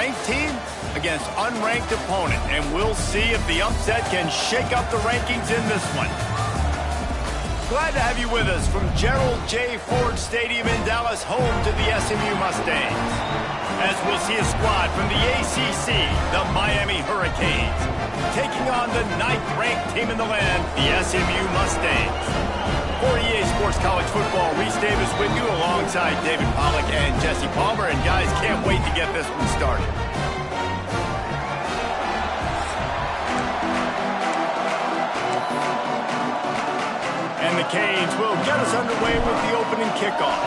ranked team against unranked opponent, and we'll see if the upset can shake up the rankings in this one. Glad to have you with us from Gerald J. Ford Stadium in Dallas, home to the SMU Mustangs. As we'll see a squad from the ACC, the Miami Hurricanes, taking on the 9th-ranked team in the land, the SMU Mustangs. For EA Sports College Football, Reese Davis with you alongside David Pollack and Jesse Palmer. And guys, can't wait to get this one started. And the Canes will get us underway with the opening kickoff.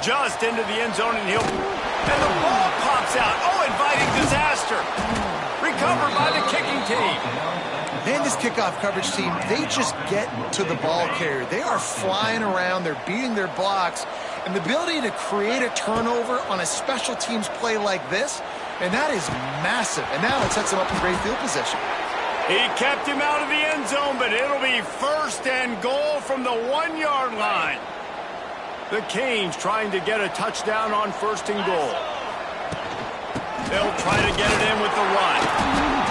Just into the end zone, and the ball pops out. Oh, inviting disaster. Recovered by the kicking team. Man, this kickoff coverage team, they just get to the ball carrier. They are flying around. They're beating their blocks. And the ability to create a turnover on a special teams play like this, and that is massive. And now it sets them up in great field position. He kept him out of the end zone, but it'll be 1st and goal from the 1-yard line. The Canes trying to get a touchdown on 1st and goal. They'll try to get it in with the run.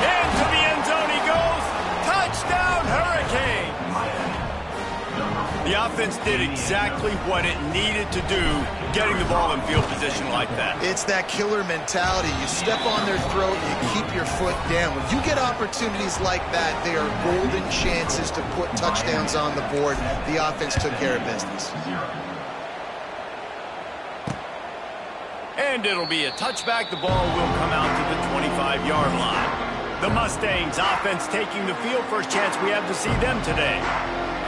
Into the end zone he goes. Touchdown, Hurricane! The offense did exactly what it needed to do, getting the ball in field position like that. It's that killer mentality. You step on their throat, you keep your foot down. When you get opportunities like that, they are golden chances to put touchdowns on the board. The offense took care of business. And it'll be a touchback. The ball will come out to the 25-yard line. The Mustangs offense taking the field. First chance we have to see them today.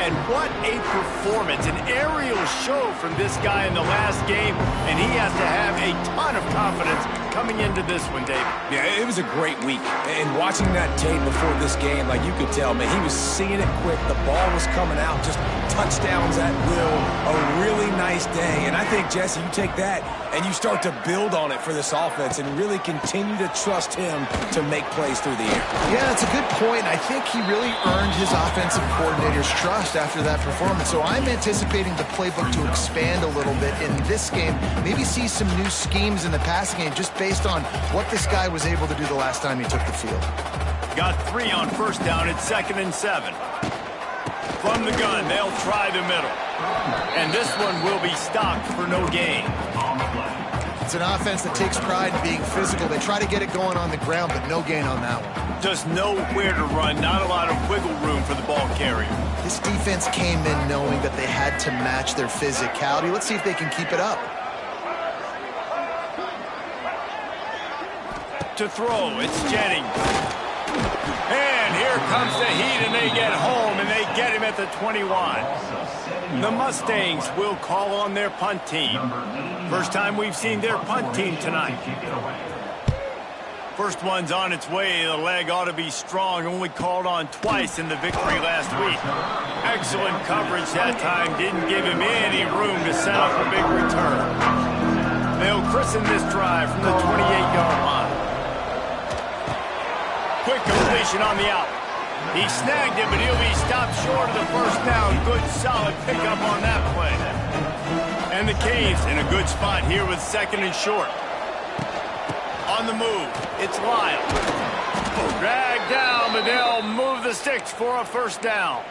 And what a performance, an aerial show from this guy in the last game, and he has to have a ton of confidence coming into this one, David. Yeah, it was a great week. And watching that tape before this game, like you could tell, man, he was seeing it quick. The ball was coming out, just touchdowns at will. A really nice day. And I think, Jesse, you take that and you start to build on it for this offense and really continue to trust him to make plays through the air. Yeah, that's a good point. I think he really earned his offensive coordinator's trust after that performance. So I'm anticipating the playbook to expand a little bit in this game. Maybe see some new schemes in the passing game just based on what this guy was able to do the last time he took the field. Got 3 on 1st down. It's 2nd and 7. From the gun, they'll try the middle. And this one will be stopped for no gain. It's an offense that takes pride in being physical. They try to get it going on the ground, but no gain on that one. Just nowhere to run, not a lot of wiggle room for the ball carrier. This defense came in knowing that they had to match their physicality. Let's see if they can keep it up. To throw, it's Jennings. And here comes the heat, and they get home, and they get him at the 21. The Mustangs will call on their punt team. First time we've seen their punt team tonight. First one's on its way. The leg ought to be strong. Only called on twice in the victory last week. Excellent coverage that time. Didn't give him any room to set up a big return. They'll christen this drive from the 28-yard line. Quick completion on the out. He snagged it, but he'll be stopped short of the 1st down. Good, solid pickup on that play. And the Canes in a good spot here with 2nd and short. On the move, it's Lyle. Dragged down, but they'll move the sticks for a 1st down.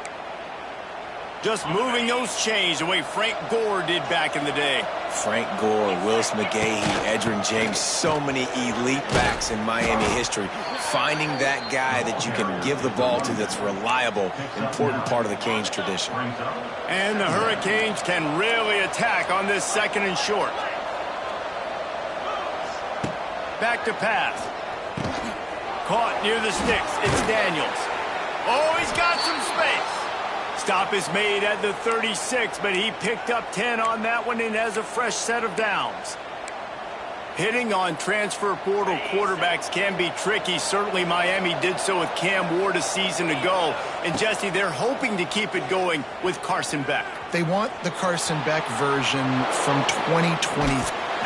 Just moving those chains the way Frank Gore did back in the day. Frank Gore, Willis McGahee, Edgerrin James, so many elite backs in Miami history. Finding that guy that you can give the ball to that's reliable, important part of the Canes tradition. And the Hurricanes can really attack on this 2nd and short. Back to pass. Caught near the sticks. It's Daniels. Oh, he's got some space. Stop is made at the 36, but he picked up 10 on that one and has a fresh set of downs. Hitting on transfer portal quarterbacks can be tricky. Certainly Miami did so with Cam Ward a season ago. And Jesse, they're hoping to keep it going with Carson Beck. They want the Carson Beck version from 2020.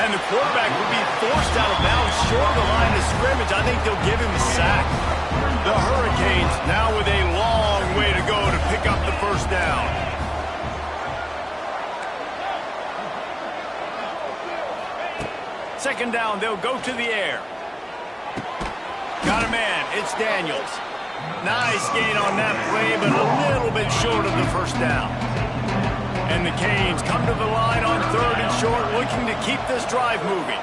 And the quarterback will be forced out of bounds short of the line of scrimmage. I think they'll give him a sack. The Hurricanes now with a long way to go to pick up the 1st down. Second down, they'll go to the air. Got a man, it's Daniels. Nice gain on that play, but a little bit short of the first down. And the Canes come to the line on 3rd and short, looking to keep this drive moving.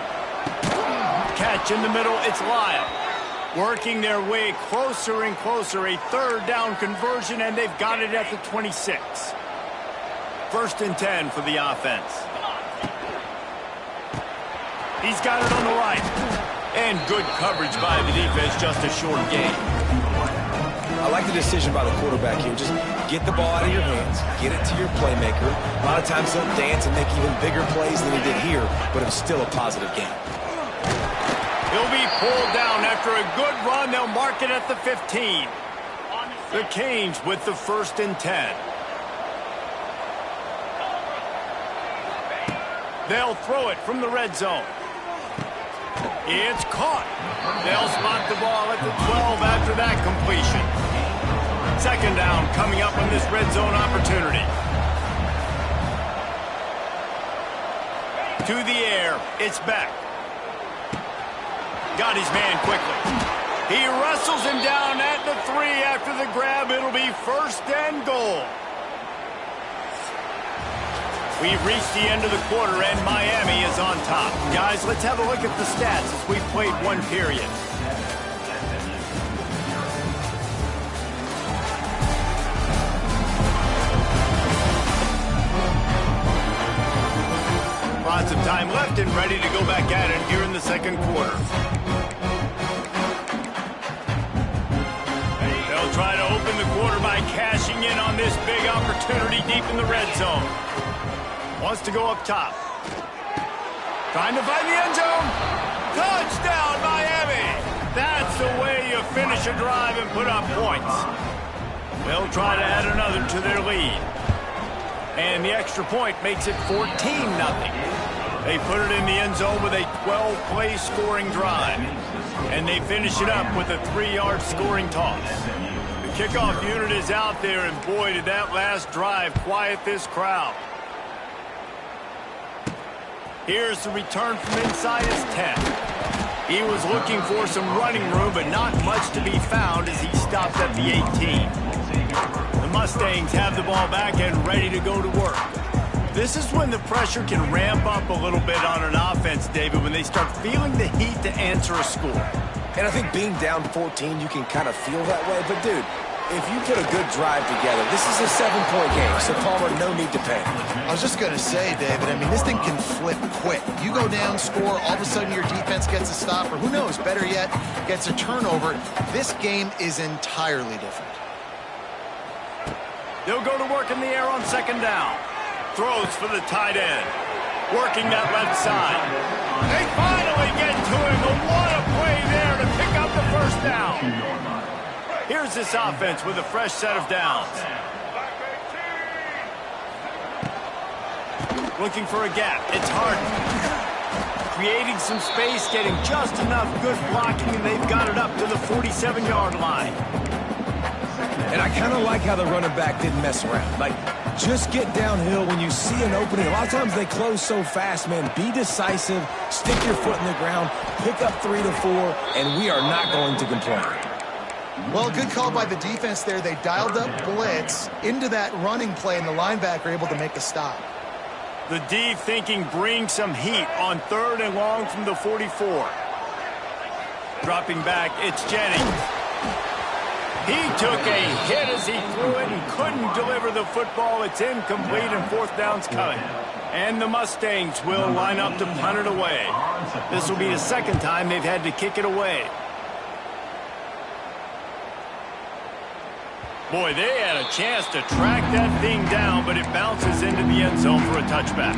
Catch in the middle, it's Lyle. Working their way closer and closer, a 3rd down conversion, and they've got it at the 26. 1st and 10 for the offense. He's got it on the right. And good coverage by the defense, just a short gain. I like the decision by the quarterback here. Just get the ball out of your hands, get it to your playmaker. A lot of times he'll dance and make even bigger plays than he did here, but it was still a positive game. He'll be pulled down after a good run. They'll mark it at the 15. The Canes with the 1st and 10. They'll throw it from the red zone. It's caught. They'll spot the ball at the 12 after that completion. 2nd down coming up on this red zone opportunity. To the air, it's back. Got his man quickly. He wrestles him down at the 3 after the grab. It'll be 1st and goal. We've reached the end of the quarter, and Miami is on top. Guys, let's have a look at the stats as we've played one period. Lots of time left and ready to go back at it here in the 2nd quarter. They'll try to open the quarter by cashing in on this big opportunity deep in the red zone. Wants to go up top. Trying to find the end zone. Touchdown, Miami! That's the way you finish a drive and put up points. They'll try to add another to their lead. And the extra point makes it 14-0. They put it in the end zone with a 12-play scoring drive. And they finish it up with a 3-yard scoring toss. The kickoff unit is out there, and boy, did that last drive quiet this crowd. Here's the return from inside his 10. He was looking for some running room, but not much to be found as he stopped at the 18. The Mustangs have the ball back and ready to go to work. This is when the pressure can ramp up a little bit on an offense, David, when they start feeling the heat to answer a score. And I think being down 14, you can kind of feel that way. But, dude, if you put a good drive together, this is a 7-point game, so Palmer, no need to panic. I was just going to say, David, I mean, this thing can flip quick. You go down, score, all of a sudden your defense gets a stop, or who knows, better yet, gets a turnover. This game is entirely different. They'll go to work in the air on 2nd down. Throws for the tight end. Working that left side. They finally get to him, but what a play there to pick up the 1st down. Here's this offense with a fresh set of downs. Looking for a gap. It's Harden. Creating some space, getting just enough good blocking, and they've got it up to the 47-yard line. And I kind of like how the running back didn't mess around. Like, just get downhill when you see an opening. A lot of times they close so fast, man. Be decisive, stick your foot in the ground, pick up 3 to 4, and we are not going to complain. Well, good call by the defense there. They dialed up blitz into that running play, and the linebacker able to make a stop. The D thinking bring some heat on 3rd and long from the 44. Dropping back, it's Jennings. He took a hit as he threw it and couldn't deliver the football. It's incomplete, and 4th down's coming. And the Mustangs will line up to punt it away. This will be the 2nd time they've had to kick it away. Boy, they had a chance to track that thing down, but it bounces into the end zone for a touchback.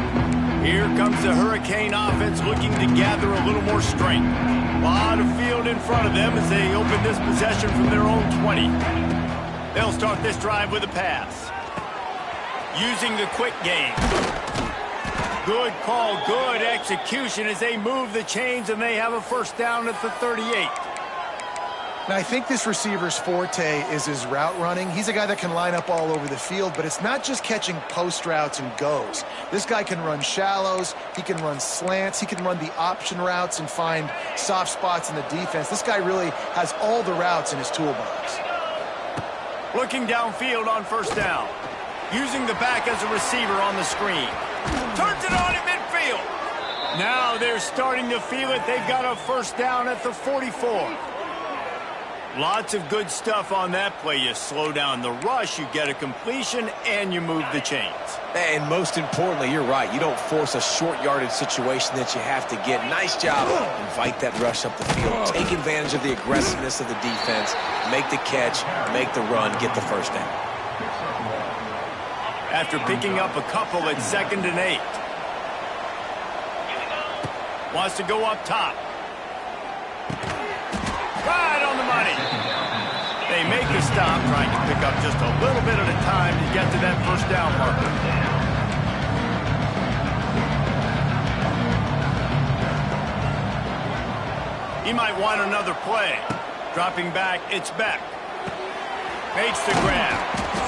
Here comes the Hurricane offense looking to gather a little more strength. A lot of field in front of them as they open this possession from their own 20. They'll start this drive with a pass. Using the quick game. Good call, good execution as they move the chains, and they have a 1st down at the 38. Now, I think this receiver's forte is his route running. He's a guy that can line up all over the field, but it's not just catching post routes and goes. This guy can run shallows, he can run slants, he can run the option routes and find soft spots in the defense. This guy really has all the routes in his toolbox. Looking downfield on first down. Using the back as a receiver on the screen. Turns it on in midfield. Now they're starting to feel it. They've got a first down at the 44. Lots of good stuff on that play. You slow down the rush, you get a completion, and you move the chains. And most importantly, you're right. You don't force a short yardage situation that you have to get. Nice job. Invite that rush up the field. Take advantage of the aggressiveness of the defense. Make the catch, make the run, get the first down. After picking up a couple at 2nd and 8. Wants to go up top. Right on the money. They make the stop, trying to pick up just a little bit at a time to get to that first down marker. He might want another play. Dropping back, it's Beck. Makes the grab.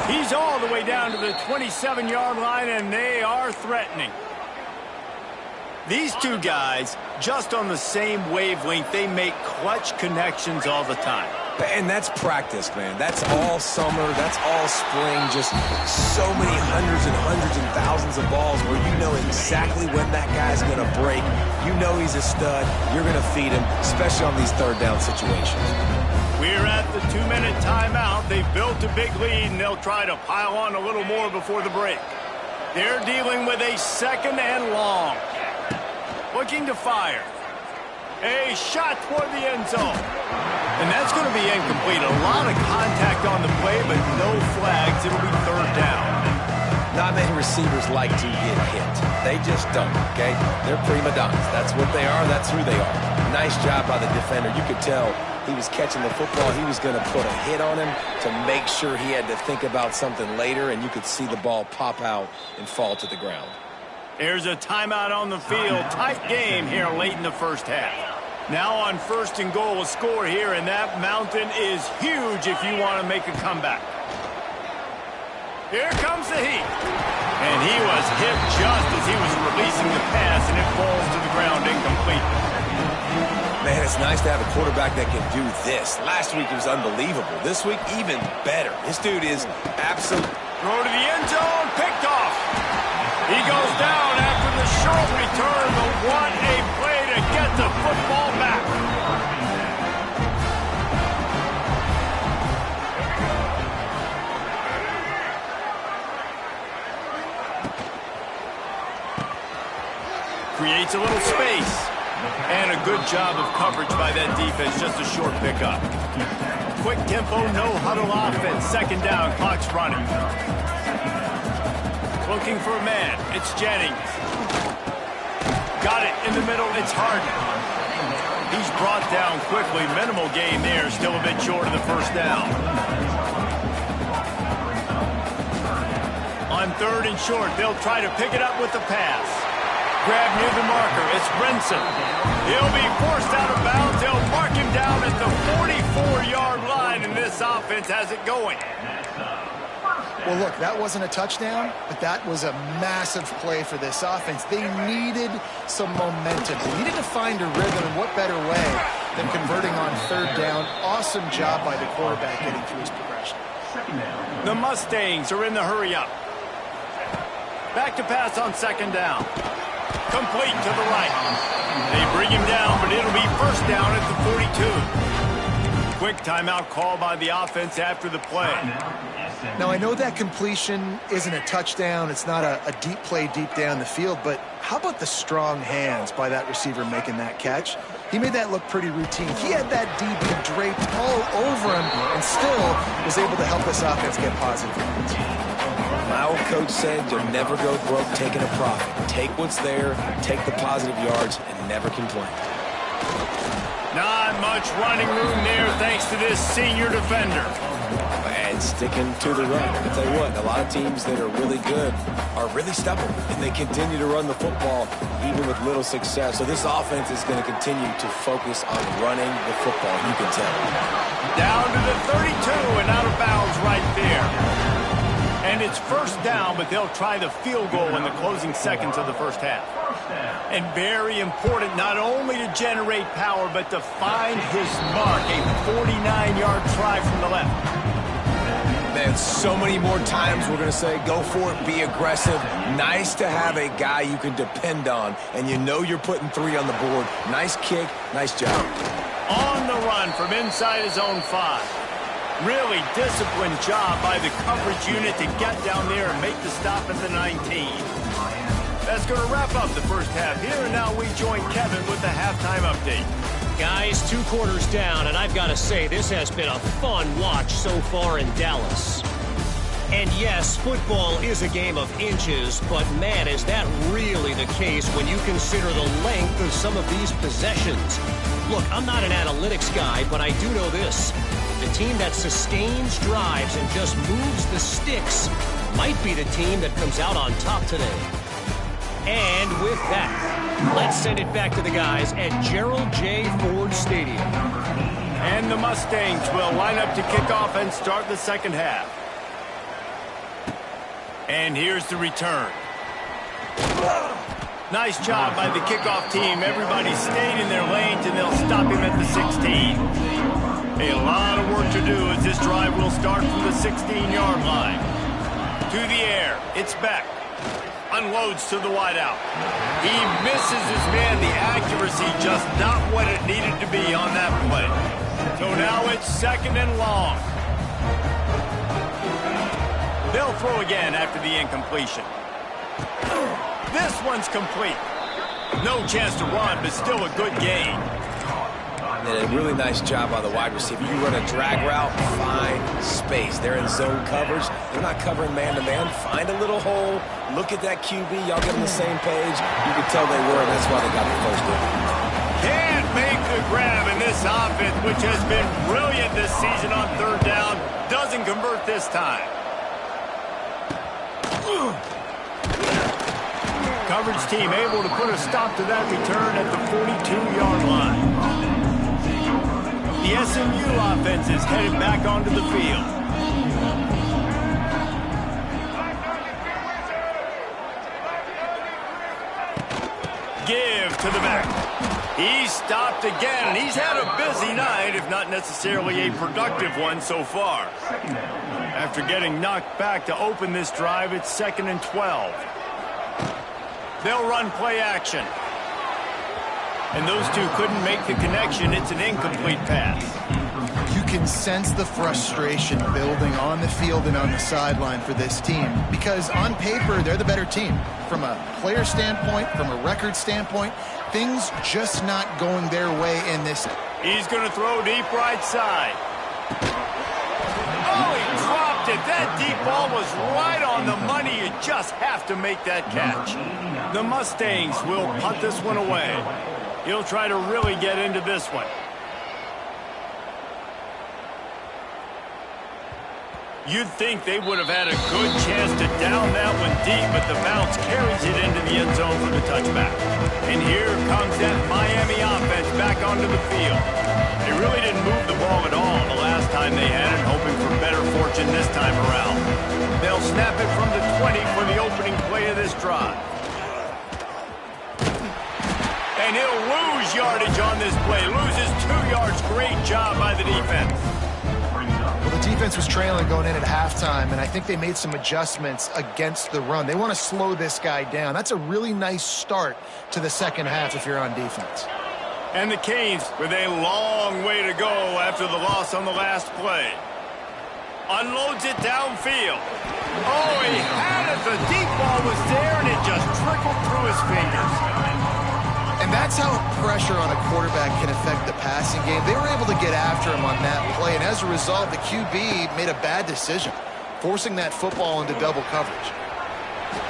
He's all the way down to the 27-yard line, and they are threatening. These two guys, just on the same wavelength, they make clutch connections all the time. And that's practice, man. That's all summer. That's all spring. Just so many hundreds and thousands of balls where you know exactly when that guy's going to break. You know he's a stud. You're going to feed him, especially on these third down situations. We're at the 2-minute timeout. They've built a big lead, and they'll try to pile on a little more before the break. They're dealing with a 2nd and long. Looking to fire. A shot toward the end zone. And that's going to be incomplete. A lot of contact on the play, but no flags. It'll be 3rd down. Not many receivers like to get hit. They just don't, okay? They're prima donnas. That's what they are. That's who they are. Nice job by the defender. You could tell he was catching the football. He was going to put a hit on him to make sure he had to think about something later, and you could see the ball pop out and fall to the ground. There's a timeout on the field. Tight game here late in the first half. Now on 1st and goal, a score here, and that mountain is huge if you want to make a comeback. Here comes the heat. And he was hit just as he was releasing the pass, and it falls to the ground incomplete. Man, it's nice to have a quarterback that can do this. Last week it was unbelievable. This week, even better. This dude is absolute. Throw to the end zone, picked off. He goes down after the short return, but what a play to get the football back. Creates a little space. And a good job of coverage by that defense, just a short pickup. Quick tempo, no huddle offense. 2nd down, clock's running. Looking for a man, it's Jennings. Got it in the middle, it's Harden. He's brought down quickly, minimal gain there, still a bit short of the first down. On 3rd and short, they'll try to pick it up with the pass. Grab near the marker, it's Brinson. He'll be forced out of bounds, they'll mark him down at the 44-yard line, and this offense has it going. Well, look, that wasn't a touchdown, but that was a massive play for this offense. They needed some momentum. They needed to find a rhythm, and what better way than converting on 3rd down. Awesome job by the quarterback getting through his progression. The Mustangs are in the hurry-up. Back to pass on 2nd down. Complete to the right. They bring him down, but it'll be first down at the 42. Quick timeout call by the offense after the play. Now, I know that completion isn't a touchdown. It's not a deep play deep down the field, but how about the strong hands by that receiver making that catch? He made that look pretty routine. He had that DB draped all over him and still was able to help this offense get positive yards. My old coach said you'll never go broke taking a profit. Take what's there, take the positive yards, and never complain. Not much running room there thanks to this senior defender. And and sticking to the run. I tell you what, a lot of teams that are really good are really stubborn, and they continue to run the football even with little success. So this offense is going to continue to focus on running the football, you can tell. Down to the 32 and out of bounds right there. And it's first down, but they'll try the field goal in the closing seconds of the first half. And very important not only to generate power, but to find his mark. A 49-yard try from the left. Man, so many more times we're going to say, go for it, be aggressive. Nice to have a guy you can depend on, and you know you're putting 3 on the board. Nice kick, nice job. On the run from inside his own 5. Really disciplined job by the coverage unit to get down there and make the stop at the 19. That's going to wrap up the first half here, and now we join Kevin with the halftime update. Guys, 2 quarters down, and I've got to say, this has been a fun watch so far in Dallas. And yes, football is a game of inches, but man, is that really the case when you consider the length of some of these possessions. Look, I'm not an analytics guy, but I do know this. The team that sustains drives and just moves the sticks might be the team that comes out on top today. And with that, let's send it back to the guys at Gerald J. Ford Stadium. And the Mustangs will line up to kick off and start the second half. And here's the return. Nice job by the kickoff team. Everybody stayed in their lanes, and they'll stop him at the 16. A lot of work to do as this drive will start from the 16-yard line. To the air, it's Beck. Unloads to the wideout. He misses his man. The accuracy just not what it needed to be on that play. So now it's 2nd and long. They'll throw again after the incompletion. This one's complete. No chance to run, but still a good gain. And a really nice job by the wide receiver. You run a drag route, find space. They're in zone coverage. They're not covering man-to-man. Find a little hole. Look at that QB. Y'all get on the same page. You can tell they were, and that's why they got the first down. Can't make the grab in this offense, which has been brilliant this season on 3rd down. Doesn't convert this time. Coverage team able to put a stop to that return at the 42-yard line. The SMU offense is headed back onto the field. Give to the back. He's stopped again, and he's had a busy night, if not necessarily a productive one so far. After getting knocked back to open this drive, it's 2nd and 12. They'll run play action. And those two couldn't make the connection. It's an incomplete pass. You can sense the frustration building on the field and on the sideline for this team, because on paper, they're the better team. From a player standpoint, from a record standpoint, things just not going their way in this. He's going to throw deep right side. Oh, he dropped it. That deep ball was right on the money. You just have to make that catch. The Mustangs will punt this one away. He'll try to really get into this one. You'd think they would have had a good chance to down that one deep, but the bounce carries it into the end zone for the touchback. And here comes that Miami offense back onto the field. They really didn't move the ball at all the last time they had it, hoping for better fortune this time around. They'll snap it from the 20 for the opening play of this drive. And he'll lose yardage on this play. Loses 2 yards. Great job by the defense. Well, the defense was trailing going in at halftime, and I think they made some adjustments against the run. They want to slow this guy down. That's a really nice start to the second half if you're on defense. And the Canes with a long way to go after the loss on the last play. Unloads it downfield. Oh, he had it. The deep ball was there, and it just trickled through his fingers. And that's how pressure on a quarterback can affect the passing game. They were able to get after him on that play, and as a result, the QB made a bad decision, forcing that football into double coverage.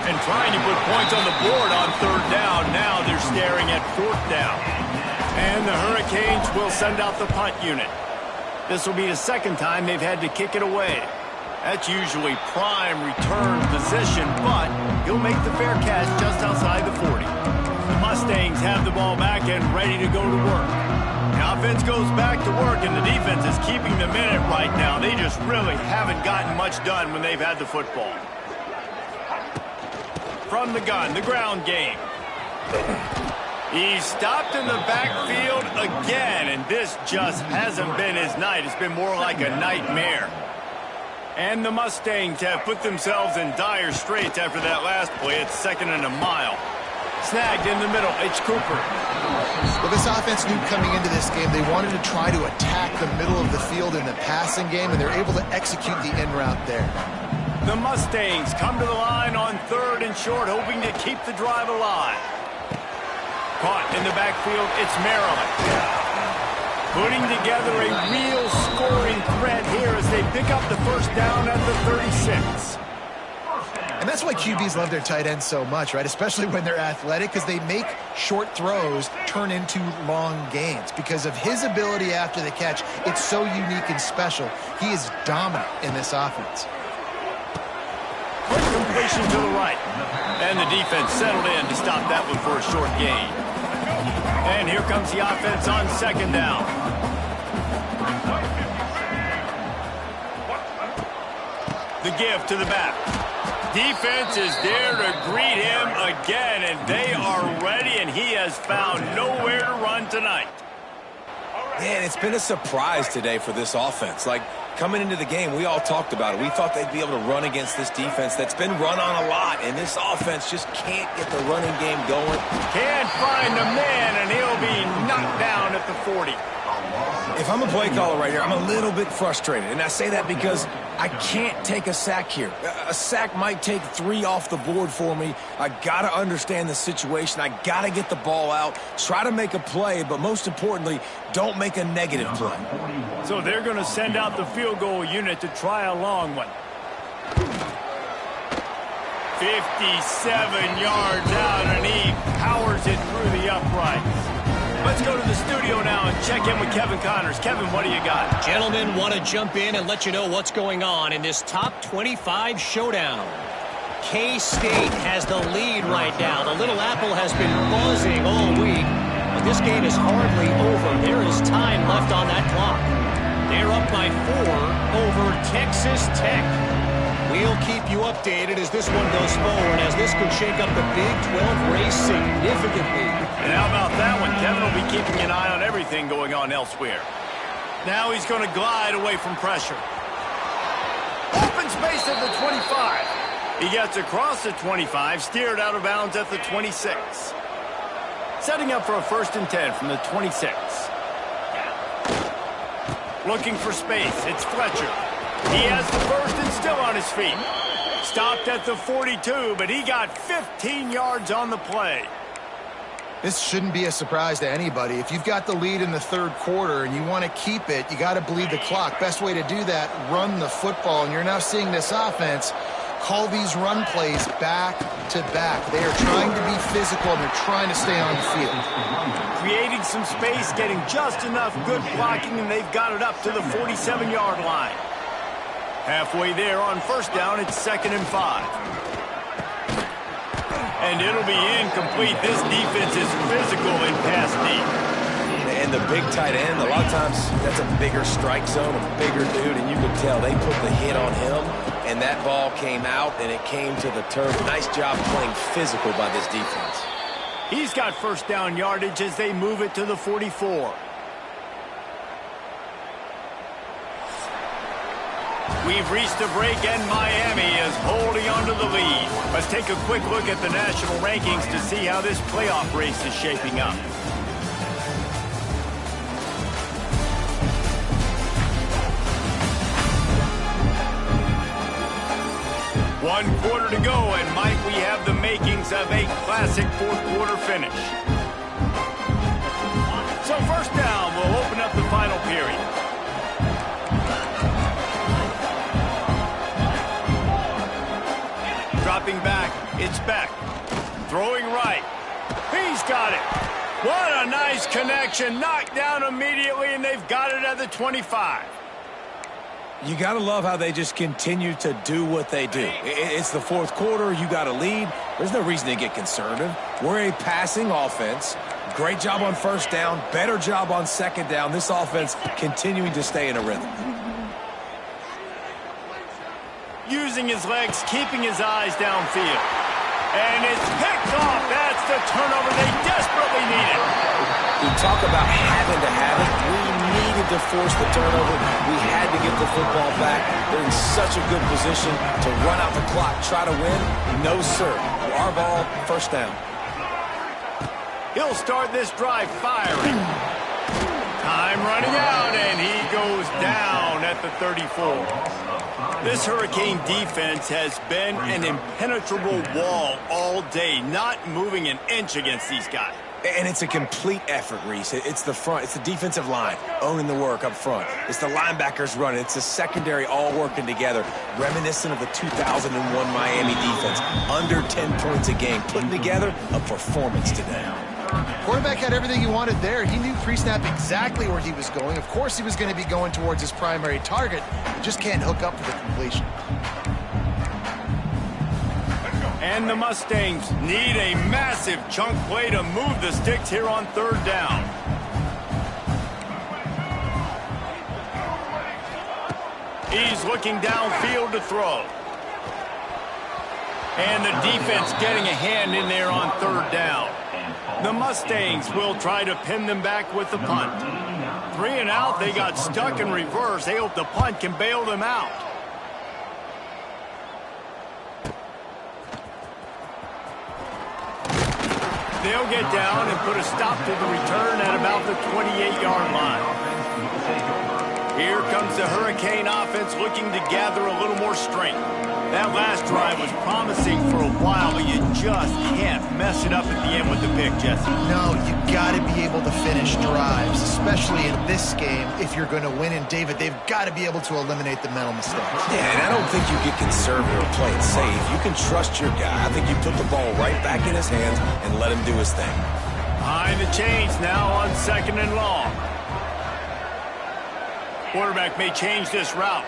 And trying to put points on the board on 3rd down. Now they're staring at 4th down. And the Hurricanes will send out the punt unit. This will be the 2nd time they've had to kick it away. That's usually prime return position, but he'll make the fair catch just outside the 40. The Mustangs have the ball back and ready to go to work. The offense goes back to work, and the defense is keeping them in it right now. They just really haven't gotten much done when they've had the football. From the gun, the ground game. He's stopped in the backfield again, and this just hasn't been his night. It's been more like a nightmare. And the Mustangs have put themselves in dire straits after that last play. It's 2nd and a mile. Snagged in the middle. It's Cooper. Well, this offense knew coming into this game they wanted to try to attack the middle of the field in the passing game, and they're able to execute the in route there. The Mustangs come to the line on 3rd and short, hoping to keep the drive alive. Caught in the backfield, it's Maryland. Putting together a real scoring threat here as they pick up the first down at the 36. And that's why QBs love their tight ends so much, right? Especially when they're athletic, because they make short throws turn into long gains. Because of his ability after the catch, it's so unique and special. He is dominant in this offense. Quick completion to the right. And the defense settled in to stop that one for a short gain. And here comes the offense on 2nd down. The give to the back. Defense is there to greet him again, and they are ready, and he has found nowhere to run tonight. Man, it's been a surprise today for this offense. Like, coming into the game, we all talked about it. We thought they'd be able to run against this defense that's been run on a lot, and this offense just can't get the running game going. Can't find a man, and he'll be knocked down at the 40. If I'm a play caller right here, I'm a little bit frustrated, and I say that because I can't take a sack here. A sack might take 3 off the board for me. I got to understand the situation. I got to get the ball out, try to make a play, but most importantly, don't make a negative play. So they're going to send out the field goal unit to try a long one. 57 yards out, and he powers it through the uprights. Let's go to the studio now and check in with Kevin Connors. Kevin, what do you got? Gentlemen, want to jump in and let you know what's going on in this top 25 showdown. K-State has the lead right now. The Little Apple has been buzzing all week, but this game is hardly over. There is time left on that clock. They're up by 4 over Texas Tech. We'll keep you updated as this one goes forward, as this could shake up the Big 12 race significantly. And how about that one? Kevin will be keeping an eye on everything going on elsewhere. Now he's going to glide away from pressure. Open space at the 25. He gets across the 25, steered out of bounds at the 26. Setting up for a 1st and 10 from the 26. Looking for space. It's Fletcher. He has the first and still on his feet. Stopped at the 42, but he got 15 yards on the play. This shouldn't be a surprise to anybody. If you've got the lead in the 3rd quarter and you want to keep it, you got to bleed the clock. Best way to do that, run the football. And you're now seeing this offense call these run plays back to back. They are trying to be physical, and they're trying to stay on the field. Creating some space, getting just enough good blocking, and they've got it up to the 47-yard line. Halfway there on 1st down, it's 2nd and 5. And it'll be incomplete. This defense is physical in pass deep. And the big tight end, a lot of times that's a bigger strike zone, a bigger dude, and you could tell they put the hit on him, and that ball came out, and it came to the turf. Nice job playing physical by this defense. He's got 1st down yardage as they move it to the 44. We've reached a break, and Miami is holding on to the lead. Let's take a quick look at the national rankings to see how this playoff race is shaping up. One quarter to go, and Mike, we have the makings of a classic 4th quarter finish. So 1st down, we'll open up the final period. Dropping back, it's Beck. Throwing right. He's got it. What a nice connection. Knocked down immediately, and they've got it at the 25. You got to love how they just continue to do what they do. It's the fourth quarter. You got to lead. There's no reason to get conservative. We're a passing offense. Great job on first down. Better job on second down. This offense continuing to stay in a rhythm. Using his legs, keeping his eyes downfield. And it's picked off. That's the turnover they desperately needed. You talk about having to have it. We needed to force the turnover. We had to get the football back. They're in such a good position to run out the clock, try to win. No, sir. Our ball, first down. He'll start this drive firing. Time running out, and he goes down at the 34. This Hurricane defense has been an impenetrable wall all day, not moving an inch against these guys. And it's a complete effort, Reese. It's the front. It's the defensive line owning the work up front. It's the linebackers running. It's the secondary all working together, reminiscent of the 2001 Miami defense. Under 10 points a game, putting together a performance today. Quarterback had everything he wanted there. He knew pre-snap exactly where he was going. Of course he was going to be going towards his primary target. He just can't hook up for the completion. And the Mustangs need a massive chunk play to move the sticks here on third down. He's looking downfield to throw. And the defense getting a hand in there on third down. The Mustangs will try to pin them back with the punt. 3 and out, they got stuck in reverse. They hope the punt can bail them out. They'll get down and put a stop to the return at about the 28-yard line. Here comes the Hurricane offense looking to gather a little more strength. That last drive was promising for a while, but you just can't mess it up at the end with the pick, Jesse. No, you got to be able to finish drives, especially in this game. If you're going to win, and David, they've got to be able to eliminate the mental mistakes. Yeah, and I don't think you get conservative or play it safe. You can trust your guy. I think you put the ball right back in his hands and let him do his thing. Behind the chains now on 2nd and long. Quarterback may change this route.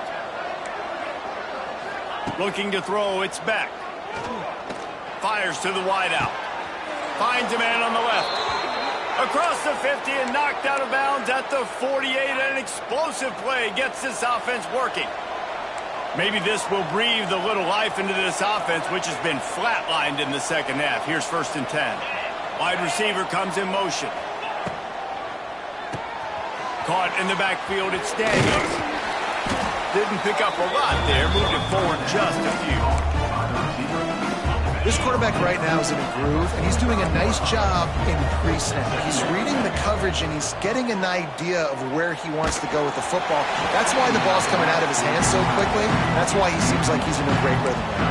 Looking to throw, it's back. Fires to the wideout. Finds a man on the left. Across the 50 and knocked out of bounds at the 48. An explosive play gets this offense working. Maybe this will breathe a little life into this offense, which has been flatlined in the second half. Here's 1st and 10. Wide receiver comes in motion. Caught in the backfield, it's Daniels. Didn't pick up a lot there, moved it forward just a few. This quarterback right now is in a groove, and he's doing a nice job in pre-snap. He's reading the coverage, and he's getting an idea of where he wants to go with the football. That's why the ball's coming out of his hands so quickly. That's why he seems like he's in a great rhythm right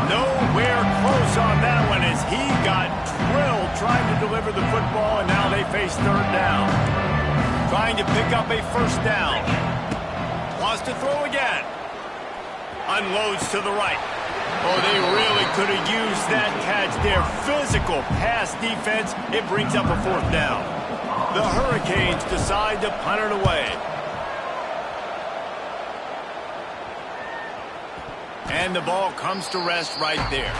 now. Nowhere close on that one as he got drilled trying to deliver the football, and now they face third down. Trying to pick up a first down. Wants to throw again. Unloads to the right. Oh, they really could have used that catch there. Physical pass defense. It brings up a 4th down. The Hurricanes decide to punt it away. And the ball comes to rest right there.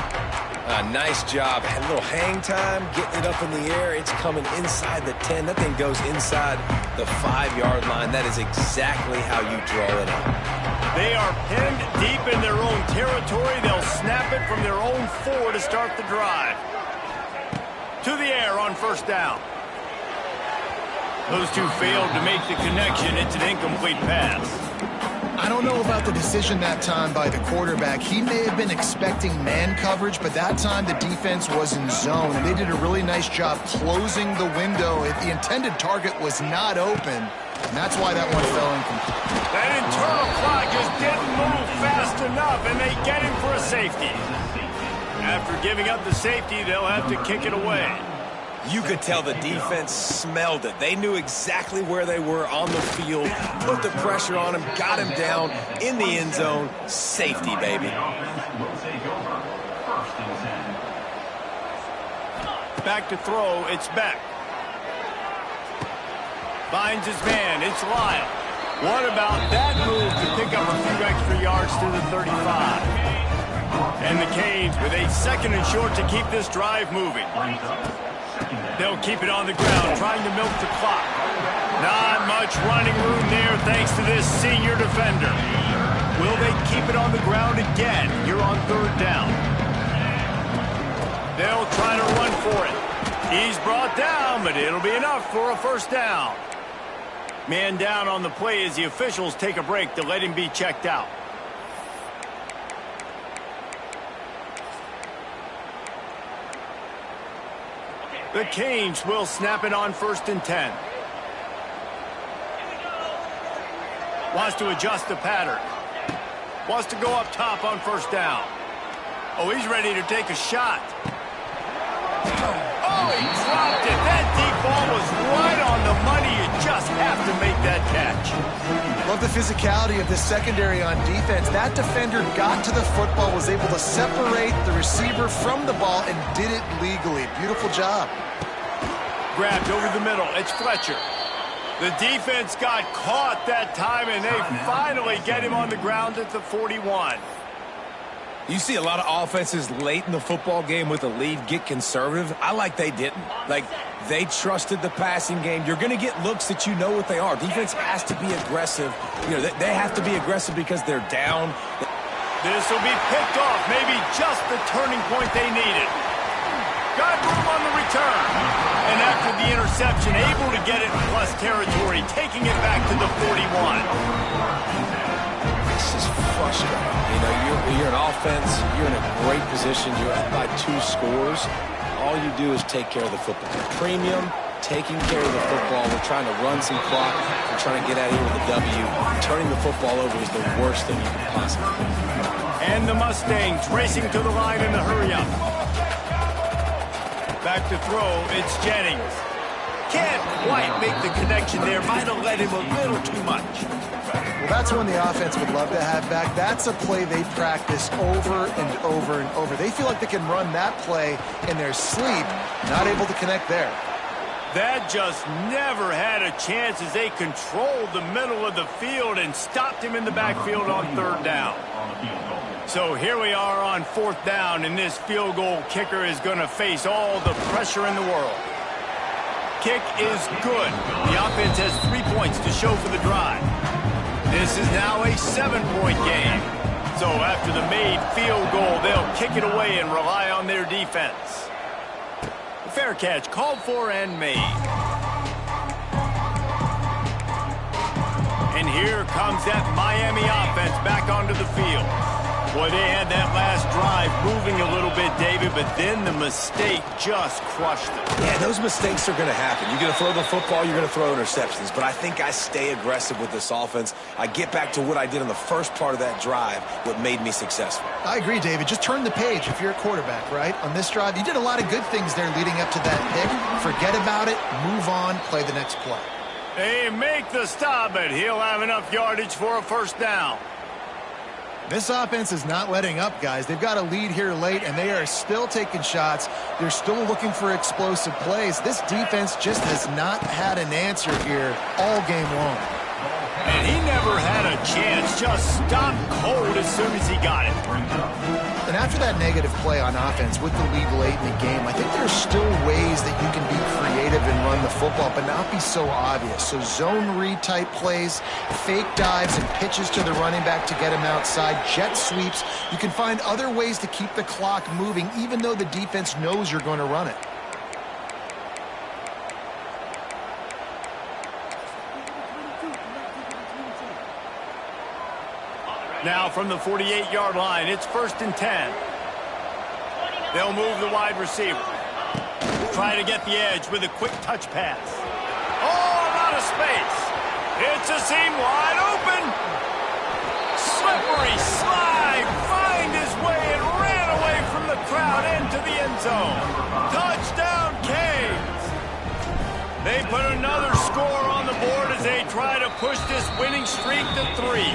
Nice job. Had a little hang time, getting it up in the air. It's coming inside the 10. That thing goes inside the 5-yard line. That is exactly how you draw it up. They are pinned deep in their own territory. They'll snap it from their own 4 to start the drive. To the air on first down. Those two failed to make the connection. It's an incomplete pass. I don't know about the decision that time by the quarterback. He may have been expecting man coverage, but that time the defense was in zone, and they did a really nice job closing the window. The intended target was not open, and that's why that one fell incomplete. That internal clock just didn't move fast enough, and they get him for a safety. After giving up the safety, they'll have to kick it away. You could tell the defense smelled it. They knew exactly where they were on the field, put the pressure on him, got him down in the end zone. Safety, baby. Back to throw, it's back. Finds his man, it's Lyle. What about that move to pick up a few extra yards to the 35? And the Canes with a 2nd and short to keep this drive moving. They'll keep it on the ground, trying to milk the clock. Not much running room there thanks to this senior defender. Will they keep it on the ground again? You're on 3rd down. They'll try to run for it. He's brought down, but it'll be enough for a 1st down. Man down on the play as the officials take a break to let him be checked out. The Canes will snap it on 1st and 10. Wants to adjust the pattern. Wants to go up top on 1st down. Oh, he's ready to take a shot. Oh, he dropped it. That deep ball was right on the money. You just have to make that catch. Love the physicality of this secondary on defense. That defender got to the football, was able to separate the receiver from the ball, and did it legally. Beautiful job. Grabbed over the middle. It's Fletcher. The defense got caught that time, and they finally get him on the ground at the 41. You see a lot of offenses late in the football game with a lead get conservative. I like they didn't. Like, they trusted the passing game. You're going to get looks that you know what they are. Defense has to be aggressive. You know, they have to be aggressive because they're down. This will be picked off. Maybe just the turning point they needed. Got room on the return. And after the interception, able to get it in plus territory, taking it back to the 41. This is frustrating. You know, you're an offense. You're in a great position. You're up by 2 scores. All you do is take care of the football. Premium, taking care of the football. We're trying to run some clock. We're trying to get out of here with a W. Turning the football over is the worst thing you can possibly do. And the Mustangs racing to the line in the hurry-up. Back to throw, it's Jennings. Can't quite make the connection there. Might have let him a little too much. Well, that's one the offense would love to have back. That's a play they practice over and over and over. They feel like they can run that play in their sleep, not able to connect there. That just never had a chance as they controlled the middle of the field and stopped him in the backfield on 3rd down. So here we are on 4th down, and this field goal kicker is going to face all the pressure in the world. Kick is good. The offense has 3 points to show for the drive. This is now a 7-point game. So after the made field goal, they'll kick it away and rely on their defense. Fair catch called for and made. And here comes that Miami offense back onto the field. Boy, they had that last drive moving a little bit, David, but then the mistake just crushed them. Yeah, those mistakes are going to happen. You're going to throw the football, you're going to throw interceptions. But I think I stay aggressive with this offense. I get back to what I did in the first part of that drive, what made me successful. I agree, David. Just turn the page if you're a quarterback, right? On this drive, you did a lot of good things there leading up to that pick. Forget about it, move on, play the next play. They make the stop, but he'll have enough yardage for a 1st down. This offense is not letting up, guys. They've got a lead here late, and they are still taking shots. They're still looking for explosive plays. This defense just has not had an answer here all game long. And he never had a chance. Just stopped cold as soon as he got it. And after that negative play on offense with the lead late in the game, I think there's still ways that you can be creative and run the football, but not be so obvious. So zone read type plays, fake dives and pitches to the running back to get him outside, jet sweeps. You can find other ways to keep the clock moving, even though the defense knows you're going to run it. Now from the 48-yard line, it's 1st and 10. They'll move the wide receiver. Try to get the edge with a quick touch pass. Oh, a lot of space. It's a seam wide open. Slippery slide. Find his way and ran away from the crowd into the end zone. Touchdown, Canes. They put another score on the board as they try to push this winning streak to 3.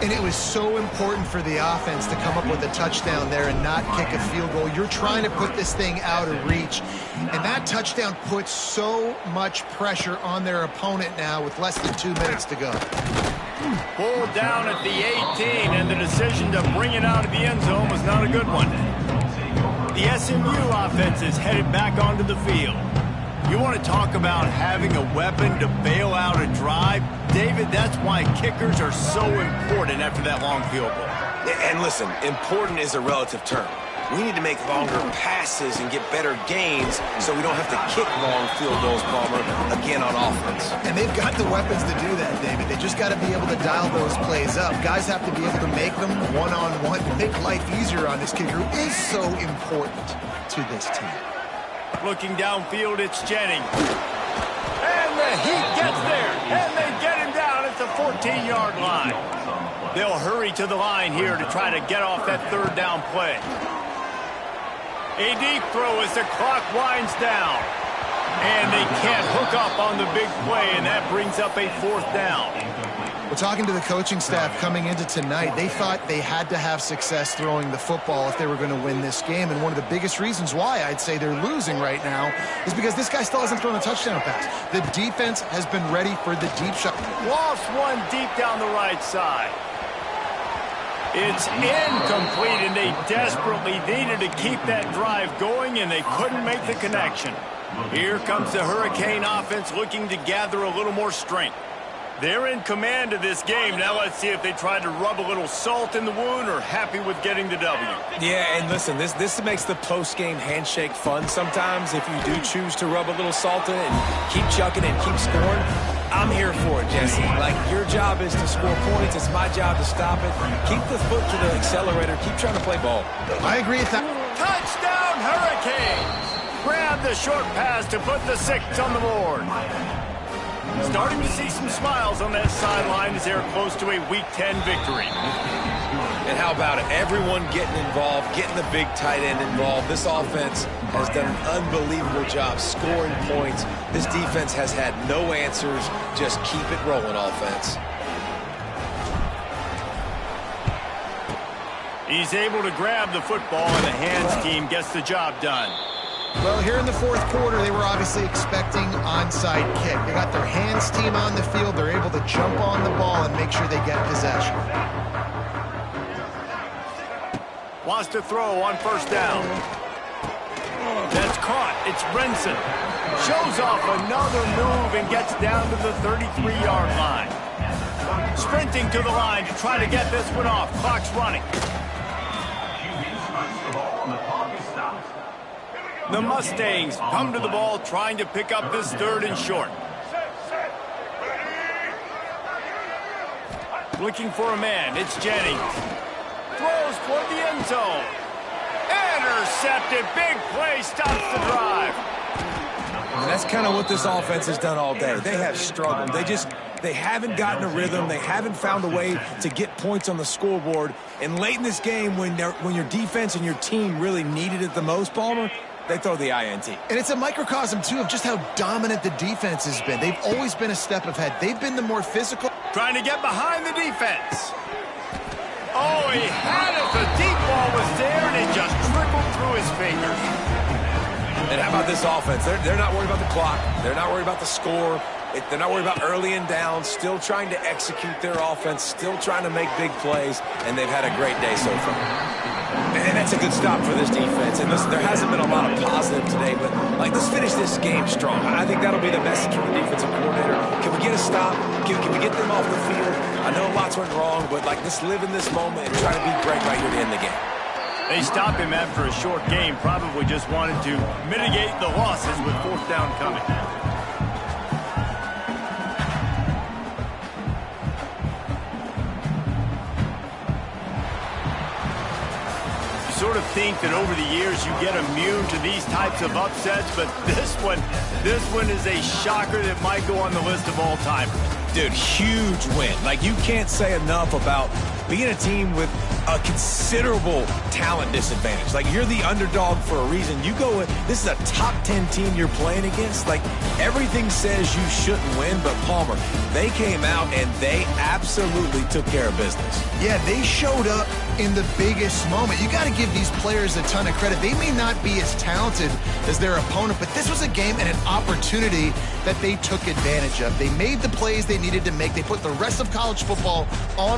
And it was so important for the offense to come up with a touchdown there and not kick a field goal. You're trying to put this thing out of reach. And that touchdown puts so much pressure on their opponent now with less than 2 minutes to go. Pulled down at the 18, and the decision to bring it out of the end zone was not a good one. The SMU offense is headed back onto the field. You want to talk about having a weapon to bail out a drive? David, that's why kickers are so important after that long field goal. And listen, important is a relative term. We need to make longer passes and get better gains so we don't have to kick long field goals, Palmer, again on offense. And they've got the weapons to do that, David. They just got to be able to dial those plays up. Guys have to be able to make them one-on-one, make life easier on this kicker, who is so important to this team. Looking downfield, it's Jennings. And the Heat gets there, and they get him down at the 14-yard line. They'll hurry to the line here to try to get off that third down play. A deep throw as the clock winds down. And they can't hook up on the big play, and that brings up a fourth down. Well, talking to the coaching staff coming into tonight, they thought they had to have success throwing the football if they were going to win this game. And one of the biggest reasons why I'd say they're losing right now is because this guy still hasn't thrown a touchdown pass. The defense has been ready for the deep shot. Lost one deep down the right side. It's incomplete, and they desperately needed to keep that drive going, and they couldn't make the connection. Here comes the Hurricane offense looking to gather a little more strength. They're in command of this game. Now let's see if they try to rub a little salt in the wound or happy with getting the W. Yeah, and listen, this makes the post-game handshake fun sometimes if you do choose to rub a little salt in it and keep chucking and keep scoring. I'm here for it, Jesse. Like, your job is to score points. It's my job to stop it. Keep the foot to the accelerator. Keep trying to play ball. I agree with that. Touchdown, Hurricanes! Grab the short pass to put the 6 on the board. Starting to see some smiles on that sideline as they're close to a Week 10 victory. And how about it? Everyone getting involved, getting the big tight end involved. This offense has done an unbelievable job scoring points. This defense has had no answers. Just keep it rolling, offense. He's able to grab the football, and the hands team gets the job done. Well, here in the fourth quarter, they were obviously expecting onside kick. They got their hands team on the field. They're able to jump on the ball and make sure they get possession. Wants to throw on first down. That's caught. It's Brinson. Shows off another move and gets down to the 33-yard line. Sprinting to the line to try to get this one off. Clock's running. The Mustangs come to the ball trying to pick up this third and short. Looking for a man. It's Jennings. Throws toward the end zone. Intercepted. Big play. Stops the drive. And that's kind of what this offense has done all day. They have struggled. They haven't gotten a rhythm. They haven't found a way to get points on the scoreboard. And late in this game, when your defense and your team really needed it the most, Palmer, they throw the INT. And it's a microcosm, too, of just how dominant the defense has been. They've always been a step ahead. They've been the more physical. Trying to get behind the defense. Oh, he had it. The deep ball was there, and it just trickled through his fingers. And how about this offense? They're not worried about the clock. They're not worried about the score. They're not worried about early and down. Still trying to execute their offense. Still trying to make big plays. And they've had a great day so far. And that's a good stop for this defense. And listen, there hasn't been a lot of positive today, but let's finish this game strong. I think that'll be the message from the defensive coordinator. Can we get a stop? Can we get them off the field? I know lots went wrong, but let's live in this moment and try to be great right here to end the game. They stop him after a short game. Probably just wanted to mitigate the losses with fourth down coming. Sort of think that over the years you get immune to these types of upsets, but this one is a shocker that might go on the list of all-timers. Dude, huge win. You can't say enough about being a team with a considerable talent disadvantage. Like, you're the underdog for a reason. You go with, this is a top 10 team you're playing against. Like, everything says you shouldn't win, but Palmer, they came out and they absolutely took care of business. Yeah, they showed up in the biggest moment. You got to give these players a ton of credit. They may not be as talented as their opponent, but this was a game and an opportunity that they took advantage of. They made the plays they needed to make. They put the rest of college football on a